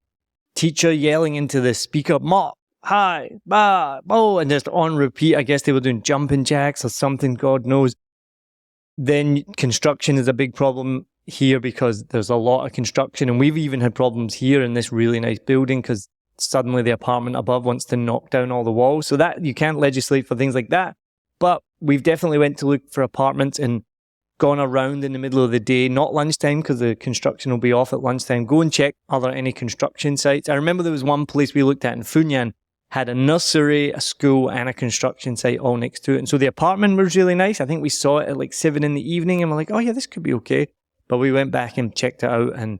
[SPEAKER 1] teacher yelling into the speaker, "Mop, hi, ba, bo," and just on repeat. I guess they were doing jumping jacks or something, God knows. Then construction is a big problem here because there's a lot of construction. And we've even had problems here in this really nice building because suddenly the apartment above wants to knock down all the walls. So that you can't legislate for things like that. But we've definitely went to look for apartments and gone around in the middle of the day, not lunchtime because the construction will be off at lunchtime. Go and check, are there any construction sites? I remember there was one place we looked at in Phu Nhan, had a nursery, a school and a construction site all next to it. And so the apartment was really nice. I think we saw it at like 7 in the evening and we're like, oh yeah, this could be okay. But we went back and checked it out and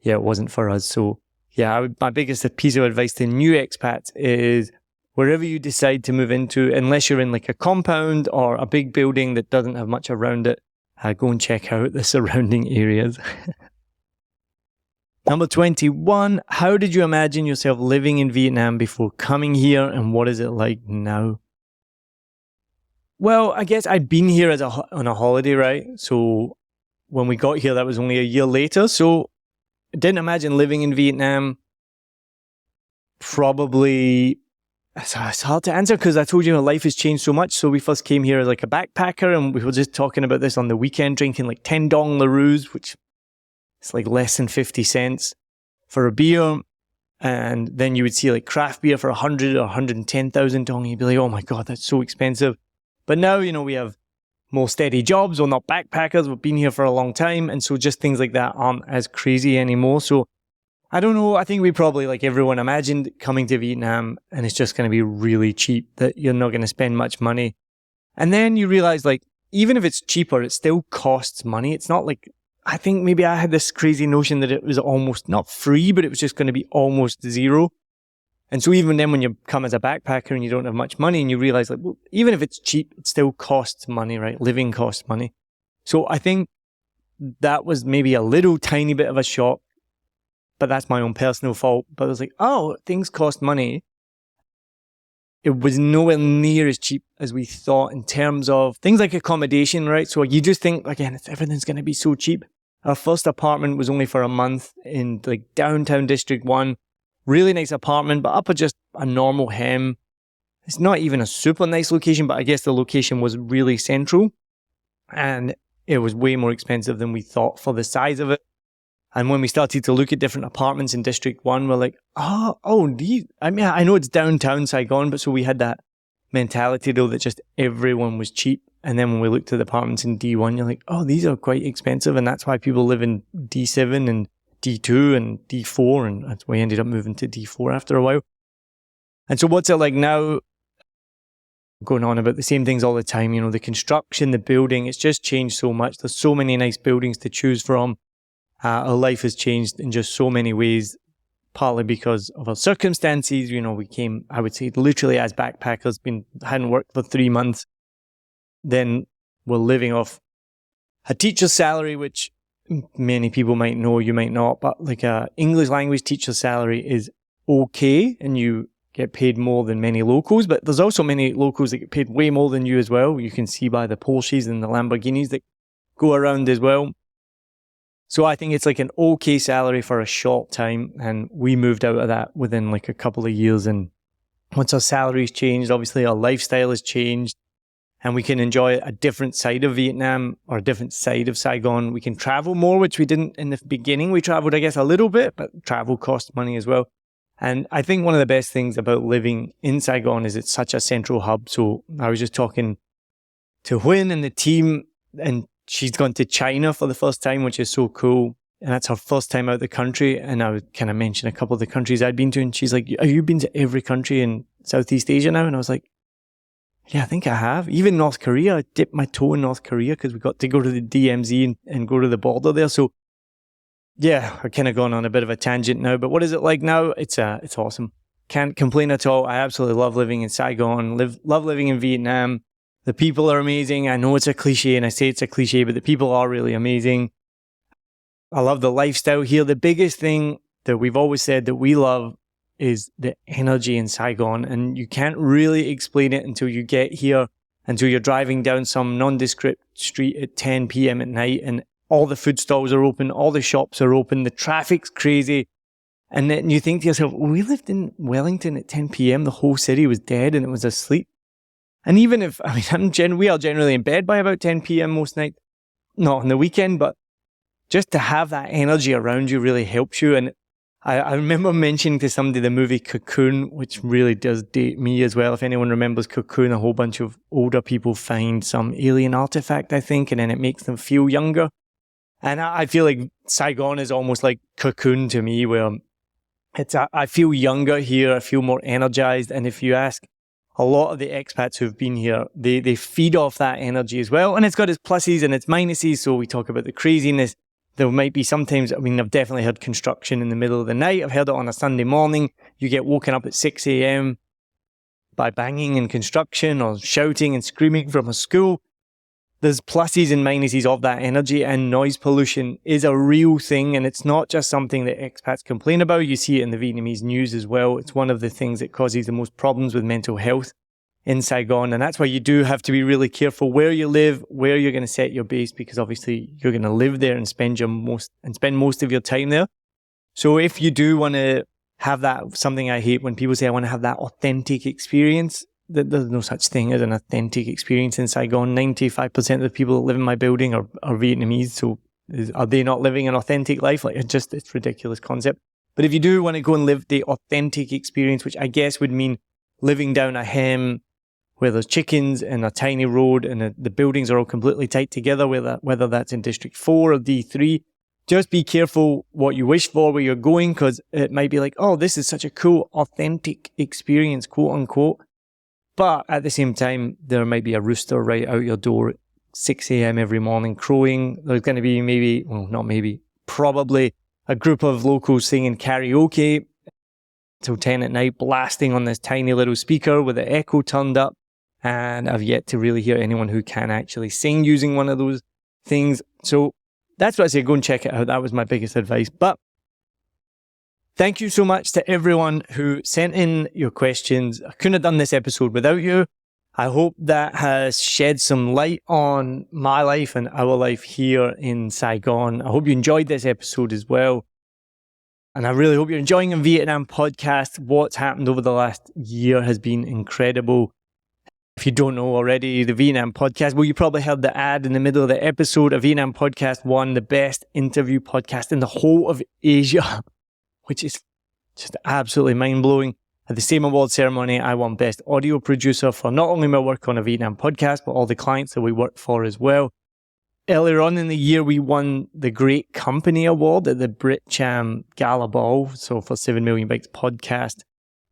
[SPEAKER 1] yeah, it wasn't for us. So yeah, my biggest piece of advice to new expats is wherever you decide to move into, unless you're in like a compound or a big building that doesn't have much around it, go and check out the surrounding areas. Number 21, how did you imagine yourself living in Vietnam before coming here and what is it like now? Well, I guess I'd been here on a holiday, right? So when we got here, that was only a year later. So I didn't imagine living in Vietnam. Probably, it's hard to answer because I told you life has changed so much. So we first came here as like a backpacker and we were just talking about this on the weekend, drinking like 10 dong LaRues, which it's like less than 50 cents for a beer. And then you would see like craft beer for 100 or 110,000 dong. You'd be like, oh my God, that's so expensive. But now, we have more steady jobs. We're not backpackers. We've been here for a long time. And so just things like that aren't as crazy anymore. So I don't know. I think we probably, like everyone, imagined coming to Vietnam and it's just going to be really cheap, that you're not going to spend much money. And then you realize, like, even if it's cheaper, it still costs money. It's not like, I think maybe I had this crazy notion that it was almost not free, but it was just going to be almost zero. And so even then when you come as a backpacker and you don't have much money and you realize, like, well, even if it's cheap, it still costs money, right? Living costs money. So I think that was maybe a little tiny bit of a shock. But that's my own personal fault. But I was like, oh, things cost money. It was nowhere near as cheap as we thought in terms of things like accommodation, right? So you just think, again, everything's going to be so cheap. Our first apartment was only for a month in like downtown District 1. Really nice apartment, but up at just a normal hem. It's not even a super nice location, but I guess the location was really central. And it was way more expensive than we thought for the size of it. And when we started to look at different apartments in District 1, we're like, I know it's downtown Saigon, but so we had that mentality though that just everyone was cheap. And then when we looked at the apartments in D1, you're like, oh, these are quite expensive. And that's why people live in D7 and D2 and D4. And that's why we ended up moving to D4 after a while. And so what's it like now? Going on about the same things all the time, the construction, the building, it's just changed so much. There's so many nice buildings to choose from. Our life has changed in just so many ways. partly because of our circumstances. You know, we came, I would say, literally as backpackers, hadn't worked for 3 months. Then we're living off a teacher's salary, which many people might know, you might not, but like a English language teacher's salary is okay, and you get paid more than many locals, but there's also many locals that get paid way more than you as well. You can see by the Porsches and the Lamborghinis that go around as well. So I think it's like an okay salary for a short time, and we moved out of that within like a couple of years. And once our salaries changed, obviously our lifestyle has changed, and we can enjoy a different side of Vietnam or a different side of Saigon. We can travel more, which we didn't in the beginning. We traveled, I guess, a little bit, but travel costs money as well. And I think one of the best things about living in Saigon is it's such a central hub. So I was just talking to Huyen and the team, and she's gone to China for the first time, which is so cool. And that's her first time out of the country. And I would kind of mention a couple of the countries I'd been to. And she's like, have you been to every country in Southeast Asia now? And I was like, yeah, I think I have. Even North Korea, I dipped my toe in North Korea because we got to go to the DMZ and go to the border there. So yeah, I've kind of gone on a bit of a tangent now. But what is it like now? It's awesome. Can't complain at all. I absolutely love living in Saigon, love living in Vietnam. The people are amazing. I know it's a cliche and I say it's a cliche, but the people are really amazing. I love the lifestyle here. The biggest thing that we've always said that we love is the energy in Saigon, and you can't really explain it until you get here, until you're driving down some nondescript street at 10 p.m. at night and all the food stalls are open, all the shops are open, the traffic's crazy. And then you think to yourself, we lived in Wellington at 10 p.m. The whole city was dead and it was asleep. And even if, we are generally in bed by about 10 p.m. most nights, not on the weekend, but just to have that energy around you really helps you. And I remember mentioning to somebody the movie Cocoon, which really does date me as well. If anyone remembers Cocoon, a whole bunch of older people find some alien artifact, I think, and then it makes them feel younger. And I feel like Saigon is almost like Cocoon to me, where I feel younger here, I feel more energized. And if you ask a lot of the expats who've been here, they feed off that energy as well. And it's got its pluses and its minuses. So we talk about the craziness. There might be sometimes, I've definitely heard construction in the middle of the night. I've heard it on a Sunday morning. You get woken up at 6 a.m. by banging in construction or shouting and screaming from a school. There's pluses and minuses of that energy, and noise pollution is a real thing. And it's not just something that expats complain about. You see it in the Vietnamese news as well. It's one of the things that causes the most problems with mental health in Saigon. And that's why you do have to be really careful where you live, where you're going to set your base, because obviously you're going to live there and spend most of your time there. So if you do want to have that, something I hate when people say I want to have that authentic experience, there's no such thing as an authentic experience in Saigon. 95% of the people that live in my building are Vietnamese. So are they not living an authentic life? It's a ridiculous concept. But if you do want to go and live the authentic experience, which I guess would mean living down a hem where there's chickens and a tiny road and the buildings are all completely tight together, whether that's in District 4 or D3, just be careful what you wish for where you're going, because it might be like, oh, this is such a cool, authentic experience, quote unquote. But at the same time, there might be a rooster right out your door at 6 a.m. every morning crowing. There's going to be probably a group of locals singing karaoke till 10 at night, blasting on this tiny little speaker with the echo turned up. And I've yet to really hear anyone who can actually sing using one of those things. So that's what I say, go and check it out. That was my biggest advice. But thank you so much to everyone who sent in your questions. I couldn't have done this episode without you. I hope that has shed some light on my life and our life here in Saigon. I hope you enjoyed this episode as well. And I really hope you're enjoying a Vietnam podcast. What's happened over the last year has been incredible. If you don't know already, the Vietnam podcast, well, you probably heard the ad in the middle of the episode. A Vietnam podcast won the best interview podcast in the whole of Asia, which is just absolutely mind-blowing. At the same award ceremony, I won Best Audio Producer for not only my work on a Vietnam podcast, but all the clients that we worked for as well. Earlier on in the year, we won the Great Company Award at the BritCham Gala Ball, so for 7 Million Bikes podcast,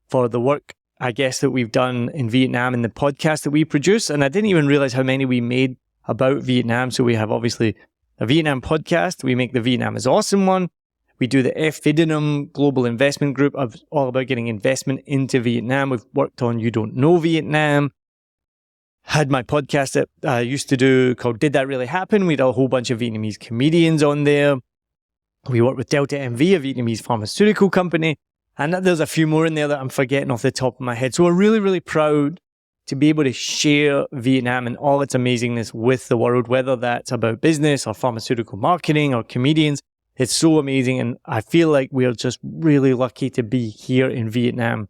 [SPEAKER 1] for the work, I guess, that we've done in Vietnam in the podcast that we produce. And I didn't even realize how many we made about Vietnam. So we have obviously a Vietnam podcast. We make the Vietnam is Awesome one. We do the FIDINUM Global Investment Group, all about getting investment into Vietnam. We've worked on You Don't Know Vietnam. Had my podcast that I used to do called Did That Really Happen? We had a whole bunch of Vietnamese comedians on there. We worked with Delta MV, a Vietnamese pharmaceutical company. And there's a few more in there that I'm forgetting off the top of my head. So we're really, really proud to be able to share Vietnam and all its amazingness with the world, whether that's about business or pharmaceutical marketing or comedians. It's so amazing, and I feel like we are just really lucky to be here in Vietnam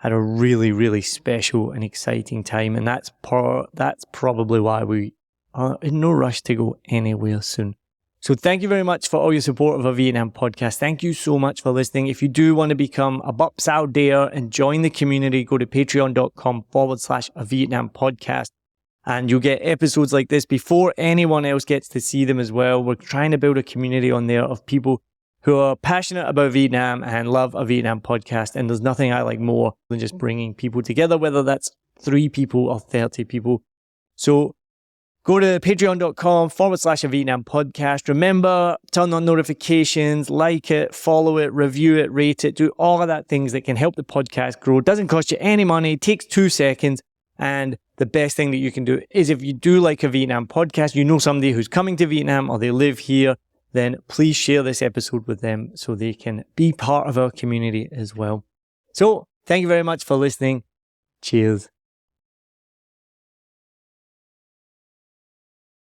[SPEAKER 1] at a really, really special and exciting time, and that's probably why we are in no rush to go anywhere soon. So thank you very much for all your support of our Vietnam podcast. Thank you so much for listening. If you do want to become a Bup Sao Dare and join the community, go to patreon.com/a Vietnam podcast. And you'll get episodes like this before anyone else gets to see them as well. We're trying to build a community on there of people who are passionate about Vietnam and love a Vietnam podcast. And there's nothing I like more than just bringing people together, whether that's 3 people or 30 people. So go to patreon.com/a Vietnam podcast. Remember, turn on notifications, like it, follow it, review it, rate it, do all of that things that can help the podcast grow. It doesn't cost you any money. It takes 2 seconds. And the best thing that you can do is if you do like a Vietnam podcast, you know somebody who's coming to Vietnam or they live here, then please share this episode with them so they can be part of our community as well. So thank you very much for listening. Cheers.